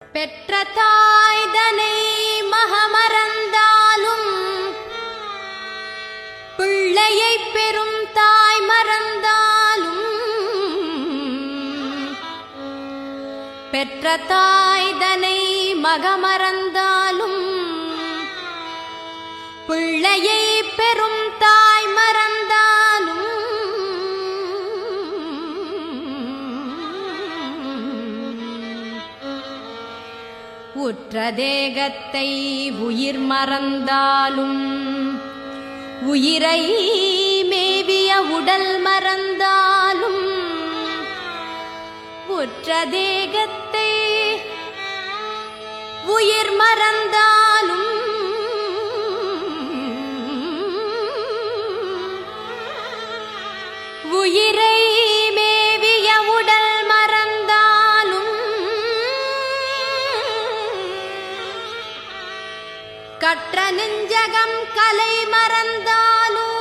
பெற்ற தாய்தனை மகமறந்தாலும் பிள்ளையை பெறும் தாய் மறந்தாலும் பெற்ற தாய்தனை மகமறந்தாலும் பிள்ளையை பெறும் தாய் மறந்தாலும் உற்ற தேகத்தை உயிர் மறந்தாலும் உயிரை மேவிய உடல் மறந்தாலும் உற்ற தேகத்தை உயிர் மறந்தாலும் உயிரை மேவிய உடல் மறந்தாலும் கற்ற நெஞ்சகம் கலை மறந்தாலும்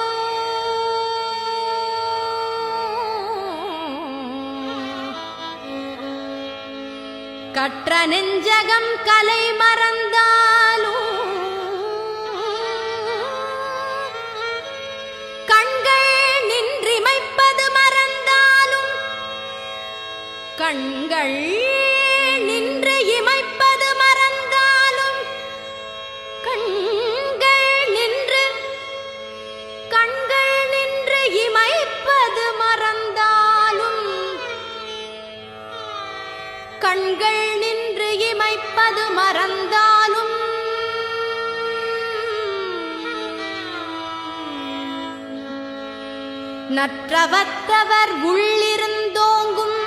கற்ற நெஞ்சகம் கலை மறந்தாலும் கண்கள் நின்றிமைப்பது மறந்தாலும் கண்கள் நின்று இமைப்பது மறந்தாலும் கண்கள் நின்று இமைப்பது மறந்தாலும் கண்கள் நின்று இமைப்பது மறந்தாலும் நற்றவத்தவர் உள்ளிருந்தோங்கும்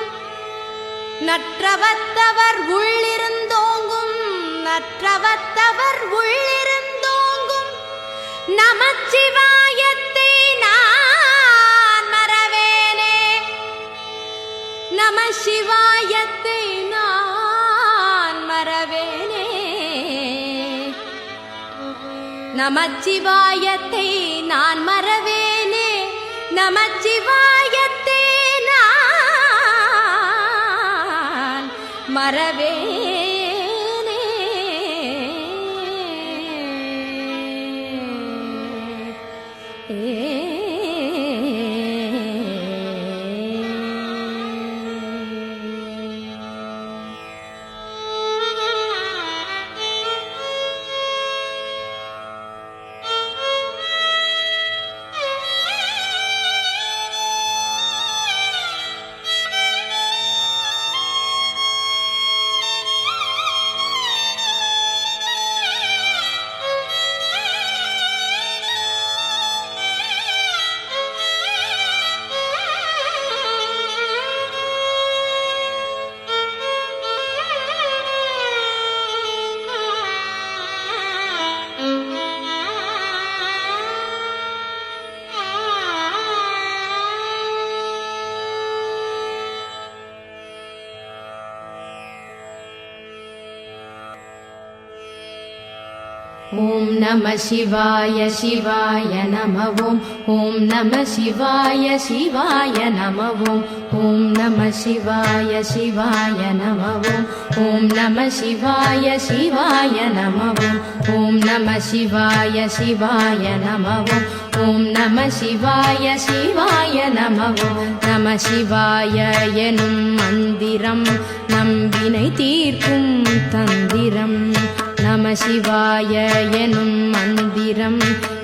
நற்றவத்தவர் உள்ளிருந்தோங்கும் நற்றவத்தவர் உள்ளிருந்தோங்கும் நமச்சிவாயத்தை நான் மறவேனே நமசிவாயத்தை நான் மறவேனே நமச்சிவாயத்தை நான் மறவேனே நமச்சிவாயத்தை நான் மறவேனே ஓம் நம சிவாய சிவாய நம ஓம் நம சிவாய சிவாய நம ஓம் நம சிவாய சிவாய நம ஓம் நம சிவாய சிவாய நம ஓம் நம சிவாய சிவாய நம ஓம் நம சிவாய சிவாய நம நம சிவாய எனும் மந்திரம் நம்பினை தீர்க்கும் தந்திரம் நம சிவாய எனும் மந்திரம்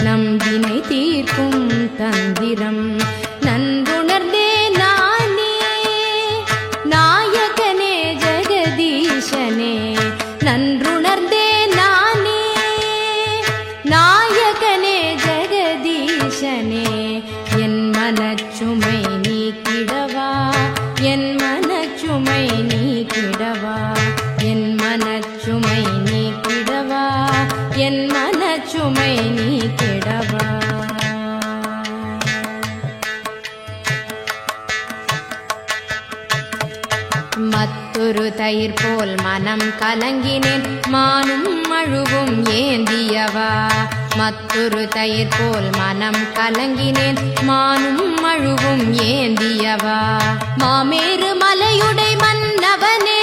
நம்பினை தீர்க்கும் தந்திரம் நன்றுணர்ந்தே நானே நாயகனே ஜெகதீசனே நன்றுணர்ந்தே நானே நாயகனே ஜெகதீசனே என் மனச்சுமை நீக்கிடவா என் மனச்சுமை நீக்கிடவா என் மனச்சுமை நீக்கிடவா என் மனச்சுமை நீக்கிடவா மத்தொரு தயிர் போல் மனம் கலங்கினேன் மானும் அழுவும் ஏந்தியவா மத்தொரு தயிர் போல் மனம் கலங்கினேன் மானும் அழுவும் ஏந்தியவா மாமேறு மலையுடை மன்னவனே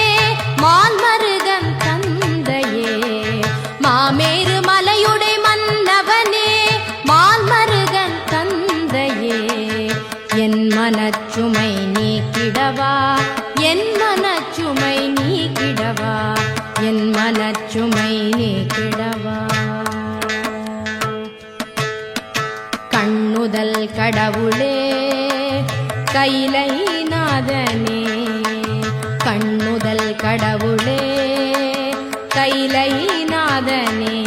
மால்மருகன் மனச்சுமை நீக்கிடவா. கண்ணுதல் கடவுளே கைலை நாதனே, கண்ணுதல் கடவுளே கைலை நாதனே,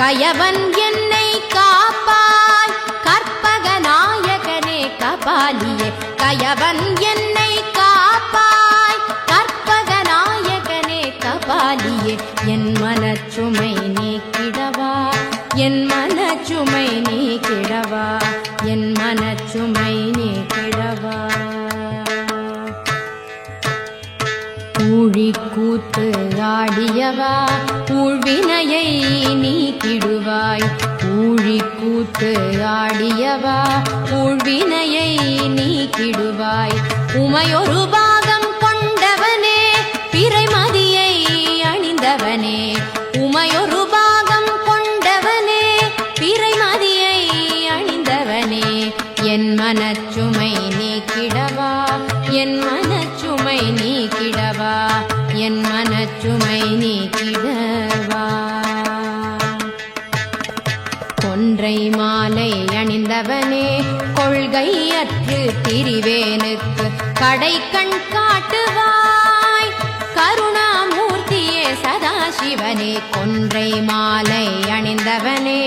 கயவன் என்னை காப்பாய் கற்பக நாயகனே கபாலியே, கயவன் என்னை காப்பாய் கற்பக நாயகனே கபாலியே, என் மனச்சுமை நீக்கிடவா, என் மனச்சுமை நீக்கிடவா, என் மனச்சுமை நீக்கிடவா. ஊழிக்கூத்து ஆடியவா ஊழ்வினையை நீக்கிடுவாய், ஊழிக்கூத்து ஆடியவா ஊழ்வினையை நீக்கிடுவாய். உமையொரு பாகம் கொண்டவனே பிறைமதியை அணிந்தவனே, உமையொரு பாகம் கொண்டவனே பிறைமதியை அணிந்தவனே, என் மனச்சுமை நீக்கிடவா, என் மனச்சுமை நீக்கிடவா, என் மனச்சுமை நீக்கிடவா. கொன்றை மாலை அணிந்தவனே கொள்கையற்று திரிவேனுக்கு கடைக்கண் காட்டுவாய், கருணாமூர்த்தியே சதாசிவனே. கொன்றை மாலை அணிந்தவனே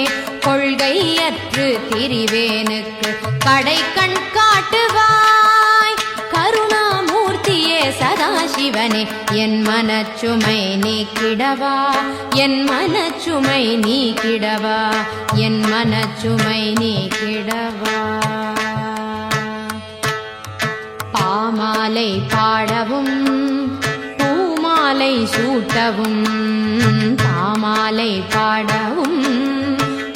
கொள்கையற்று திரிவேனுக்கு கடைக்கண் காட்டுவாய், கருணாமூர்த்தியே சதாசிவனே. என் மனச்சுமை நீக்கிடவா, என் மனச்சுமை நீக்கிடவா, என் மனச்சுமை நீக்கிடவா. பாமாலை பாடவும் பூமாலை சூட்டவும், பாமாலை பாடவும்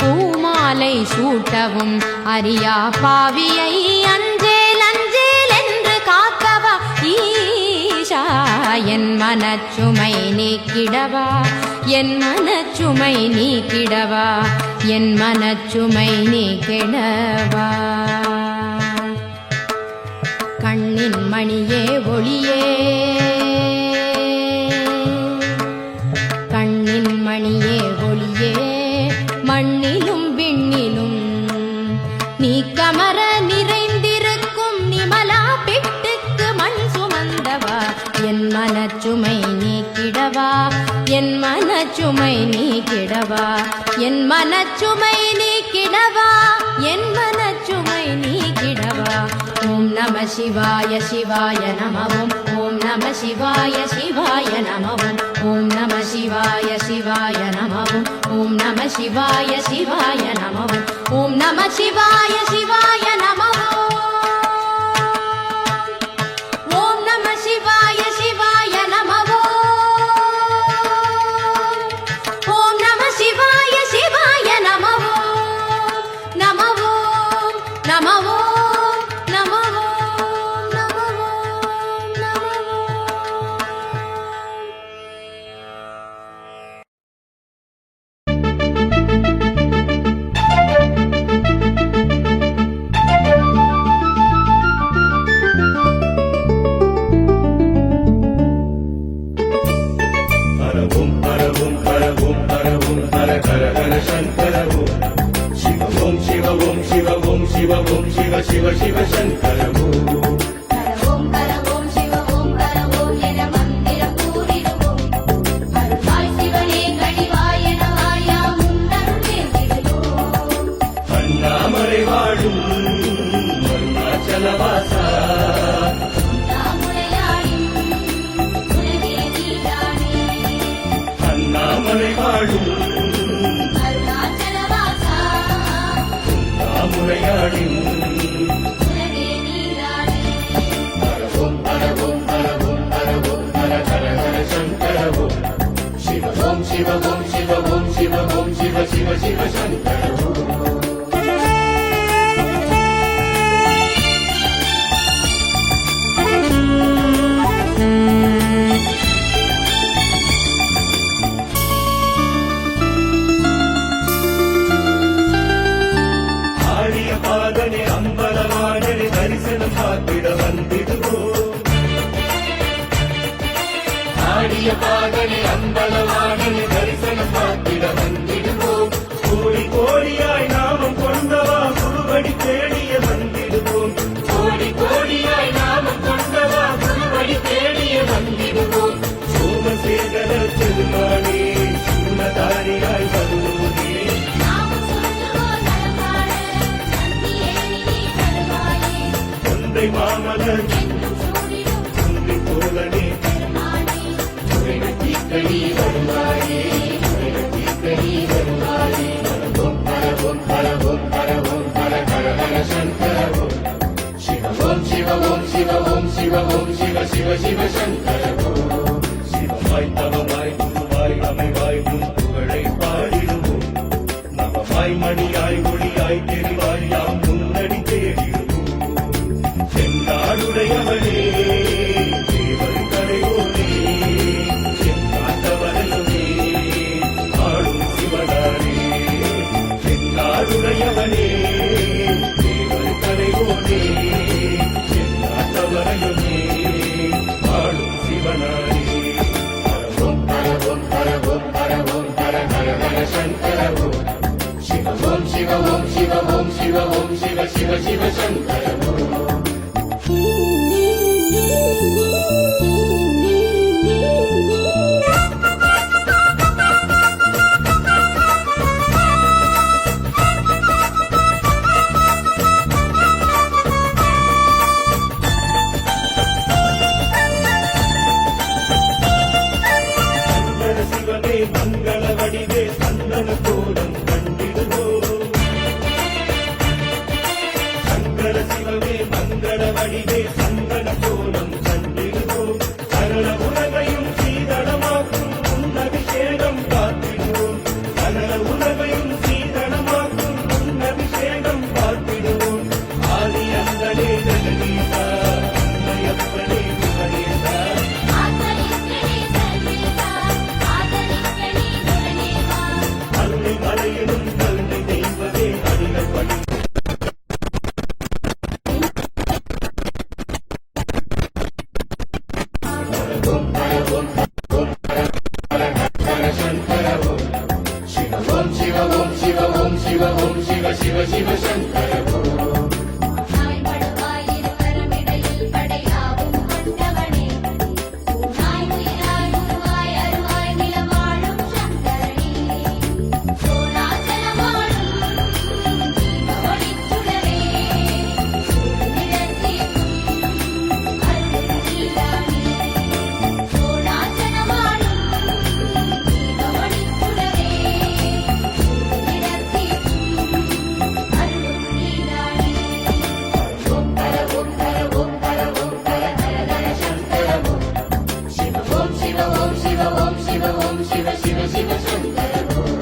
பூமாலை சூட்டவும், அறியா பாவியை அஞ்சேல் அஞ்சேல் என்று காக்கவா ஈஷா. என் மனச்சுமை நீக்கிடவா, என் மனச்சுமை நீக்கிடவா, என் மனச்சுமை நீக்கிடவா. கண்ணின் மணியே ஒளியே, கண்ணின் மணியே ஒளியே, மண்ணிலும் விண்ணிலும் நீ கமர நிறைந்திருக்கும் நிமலா பிட்டுக்கு மண் சுமந்தவா. என் மனச்சுமை நீக்கிடவா, என் மனச்சுமை நீக்கிடவா, என் மனச்சுமை நீக்கிடவா, என் மனச்சுமை நீக்கிடவா. ஓம் நம சிவாய சிவாய நமவும், ஓம் நம சிவாய சிவாய நமவும், ஓம் நம சிவாய சிவாய நமவும், ஓம் நம சிவாய சிவாய நமவும், ஓம் நம சிவாய சிவாய நமவும், ஓம் நம சிவாய சிவாய நமவும், ஓம் நம சிவாய சிவாய நமவும், நமவும் நமவும். शिव शिव शंकर ஓம் கரவோம் சிவவோம் கரவோம் என மந்திரம் கூறிடுவோம். அருள்வாய் சிவனே கடிவாய் என வாயா முன்னருள் வேண்டிடுவோம். அண்ணாமலை வாழும் அருணாச்சலவாசா, அண்ணாமலையாயும் உலகே நீதானே. அண்ணாமலை வாழும் அருணாச்சலவாசா, அண்ணாமலையாயும் शिव ओम शिव ओम शिव ओम शिव शिव शिव शंकर ஆடிய பாதனை அம்பலவாடனை தரிசனம் பார்த்திட வந்திடுவோம். ஆடிய ஆடிய பாடனை அம்பலவாணனை தரிசனம் பார்த்திட வந்திடுவோம். கோடி கோடியாய் நாமம் கொண்டவா குருவடி தேடிய வந்திடுவோம். கோடி கோடியாய் நாமம் கொண்டவா குருவடி தேடிய வந்திடுவோம். சோமசேகர பெருமானே சூலதாரியாய் வருவோனே. நாமம் சொல்லுவோர் நலமாட நந்தியேறி நீ வருவாயே. தொண்டை மாமலர் என்றும் சூடிடும் துள்ளி தோழனே பெருமானே. தீக்கடி வருவாயே தீக்கடி வருவாயே. ஓம் பரவோம் பரவோம் பரவோம் பர ஹர ஹர சங்கர ஓம். சிவ ஓம் சிவ ஓம் சிவ ஓம் சிவ ஓம் சிவ சிவ சிவ சங்கர ஓம். சிவமாய் தவமாய் குருவாய் அமைவாய் உன் புகழை பாடிடுவோம். நவமாய் மணியாய் ஒளியாய் தெரிவாய் யாம் முன்னடி தேடிடுவோம். செந்தாடுடையவனே தேவர் கரையோனே செந்தாண்டவனே ஆளும் சிவனாரே. செந்தாடுடையவனே தேவர் கரையோனே செந்தாண்டவனே ஆளும் சிவனாரே. பரவோம் பரவோம் பரவோம் பரவோம் பர ஹர ஹர சங்கர ஓம். சிவ ஓம் சிவ ஓம் சிவ ஓம் சிவ ஓம் சிவ சிவ சிவ சங்கர ஓம். சங்கர சிவனே மங்கள வடிவே சந்தன கோலம் கண்டிடுவோம். சங்கர சிவமே மங்கள வடிவே சந்தன கோலம் கண்டிடுவோம். சகல உலகையும் சீதளமாக்கும் உன் அபிஷேகம் பார்த்திடுவோம். சகல உலகையும் சீதளமாக்கும் உன் அபிஷேகம் பார்த்திடுவோம். ஆதி அந்தலே ஜெகதீசா அன்னையப்பனே முகேசா. ஆதரிக்கணே சர்வேசா ஆதரிக்கணே குணநேவா. அன்னை மலையிலும் கல்வி தெய்வமே அடிகள் படி. பரவோம் பரவோம் பரவோம் பர ஹர சங்கர ஓம். சிவ ஓம் சிவ ஓம் சிவ ஓம் சிவ ஓம் சிவ சிவ சிவ சங்கர ஓம். நாய் படுவாய் இருவரமிடையில் படையாவும் கொண்டவனே. நாய் உயிராய் உருவாய் அருவாய் நிலவாழும் சங்கரனே. சோழாச்சலமாடும் தீபொளிச்சுடரே. சுடுநிறத்தீர்க்கும் அருள் நீதானே. சோழாச்சலமாடும் தீபொளிச்சுடரே. சுடுநிறத்தீர்க்கும் அருள் நீதானே. ஓம் பரவோம் பரவோம் பரவோம் பர ஹர ஹர சங்கர ஓம். சிவ ஓம் சிவ ஓம் சிவ ஓம் சிவ ஓம் சிவ சிவ சிவ சங்கர ஓம்.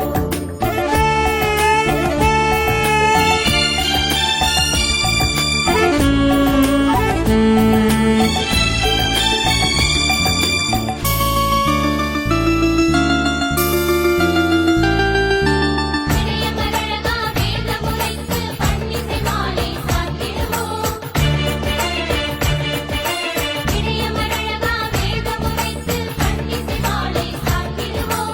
இடையமரழகா வேதமுரைத்து பன்னிசை மாலை சாத்திடுவோம். இடையமரழகா வேதமுரைத்து பன்னிசை மாலை சாத்திடுவோம்.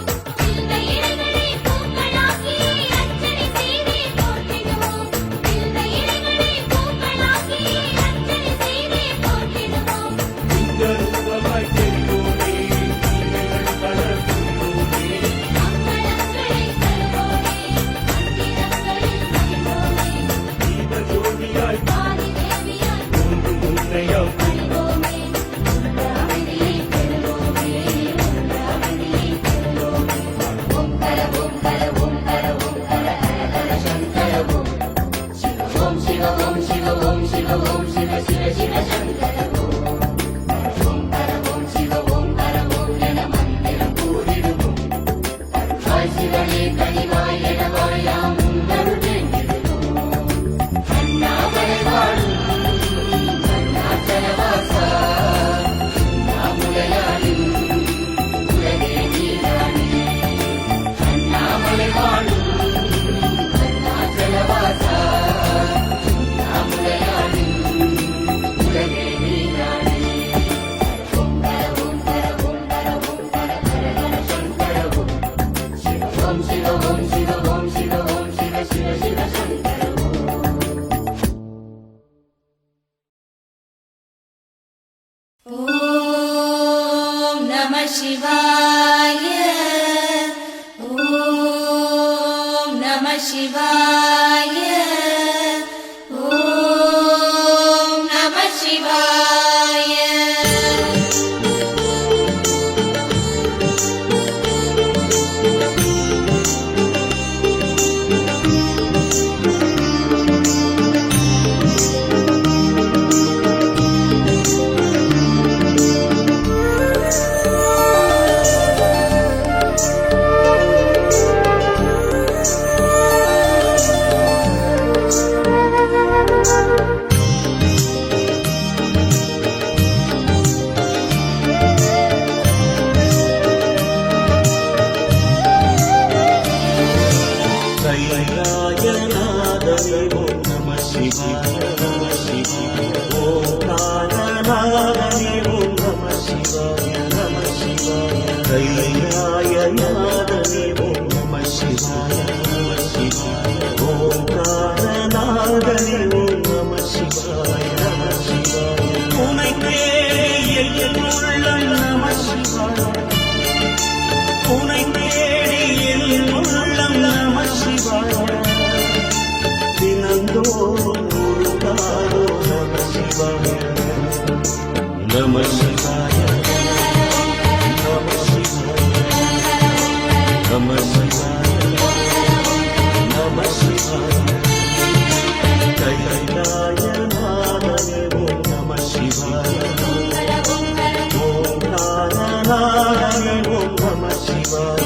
சிவாய ஓம் நம சிவாய கைலாயநாதனே ஓம் நம சிவாய நம சிவாய ஓம்காரநாதனே ஓம் நம சிவாய நம சிவாய கைலாயநாதனே ஓம் நம சிவாய நம சிவாய ஓம்காரநாதனே ஓம் நம சிவாய நம சிவாய உனை தேடி என் உள்ளம் நம சிவாய உனை தேடி என் உள்ளம் நம சிவாய தினந்தோறும் உருகாதோ நம சிவாய நம சிவாய நம சிவாய நம சிவாய நம சிவாய கைலாயநாதனே ஓம் நம சிவாய ஓம்காரநாதனே ஓம் நம சிவாய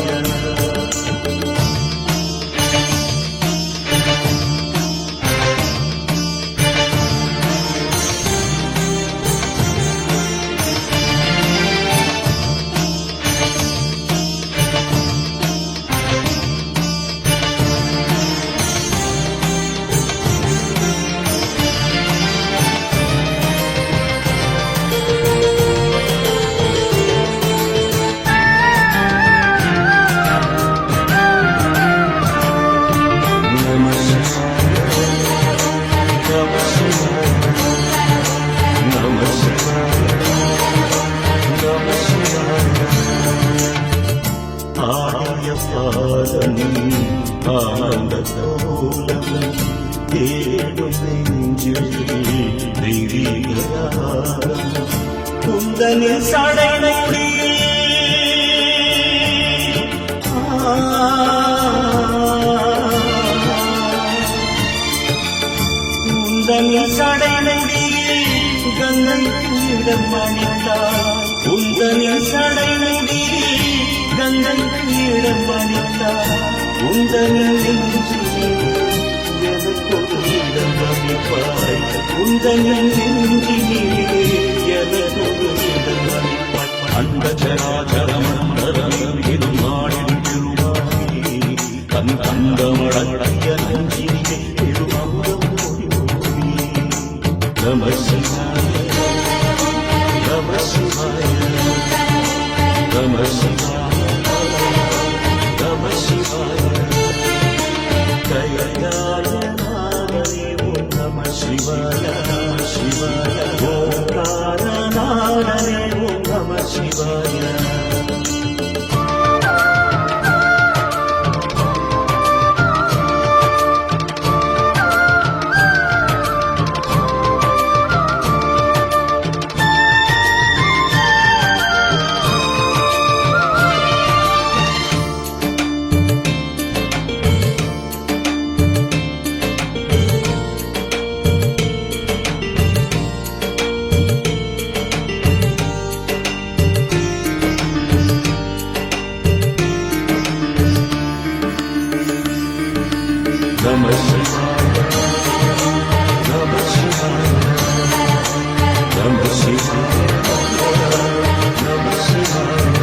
ஆனந்த கோலம் தேடும் நெஞ்சில் தெய்வீகராகம் குந்தனில் சடைமுடி குந்தனில் சடைமுடி கங்கை இடம் அணிந்தார் குந்தனில் சடைமுடி கங்கை இடம் அணிந்தார் உந்தனில் நெஞ்சிலே எனக்கொரு இடம் அமைப்பாய் உந்தனில் நெஞ்சிலே எனக்கொரு இடம் அமைப்பாய் அந்த சராச்சரமந்தரமிடும் நாடின் திருவாய் தன் தந்தமடக்கிய நெஞ்சிலே திருமந்தம் ஓடி நம சிவாய நம சிவாய நம சிவாய நம சிவாய கைலாயநாதனே ஓம் நம சிவாய நம சிவாய ஓம்காரநாதனே ஓம் நம சிவாய நம சிவாய நம சிவாய நம சிவாய நம சிவாய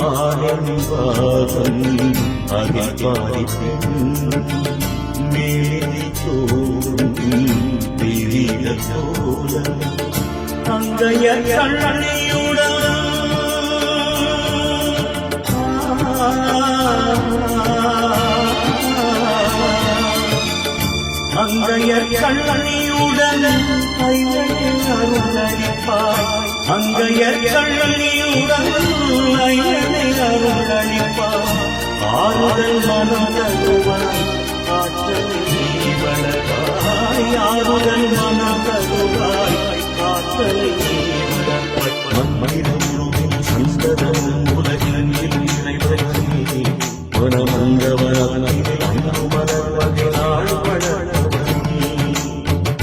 ஆரம்பாதம் அதிபாரிப்பெண் மேலி தோறும் தெய்வீக கோலம் அங்கைய கண்ணியுடன் அங்கையர் கண்ணனியுடன் ஐயனின் அருளளிப்பாய் அங்கையர் கண்ணனியுடன் ஐயனை அருளளிப்பாய் ஆறுதல் மனம் தருவாய் ஆற்றலை நீ வளர்வாய் ஆறுதல் மனம் தருவாய் ஆற்றலை நீ வளர்வாய் மண்ணிலும் சந்ததம் உலகில் நிறைவற்றி மனமந்தவராய் அன்பு மலர்வகை நாள் வளர்வதி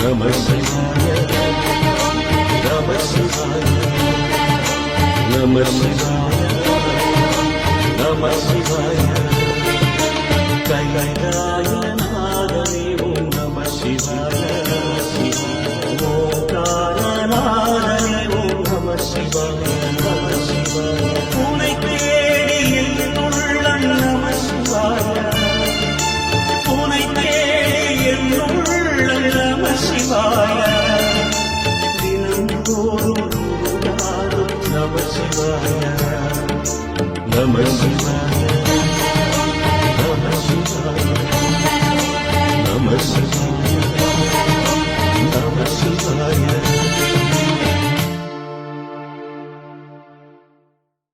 நம சிவாய நம சிவாய நம சிவாய நம சிவாய